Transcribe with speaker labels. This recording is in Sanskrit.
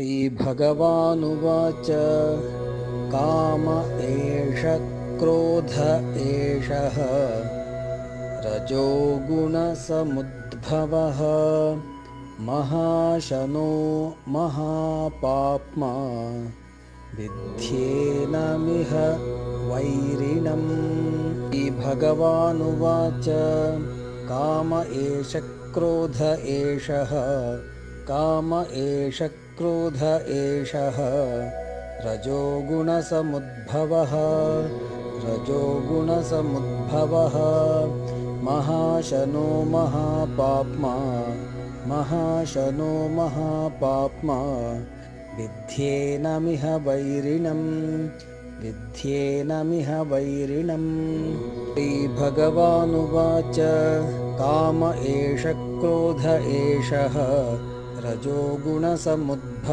Speaker 1: श्रीभगवानुवाच काम एष क्रोध एषः रजोगुणसमुद्भवः महाशनो महापाप्मा विध्येनमिह वैरिणम्। श्रीभगवानुवाच काम एष क्रोध एषः काम एष क्रोध एषः रजोगुणसमुद्भवः रजोगुणसमुद्भवः महाशनो महापाप्मा महाशनो महापाप्मा विध्येनमिह वैरिणम् विध्येनमिह वैरिणम्। श्रीभगवानुवाच काम एष क्रोध एषः रजोगुणसमुद्भवः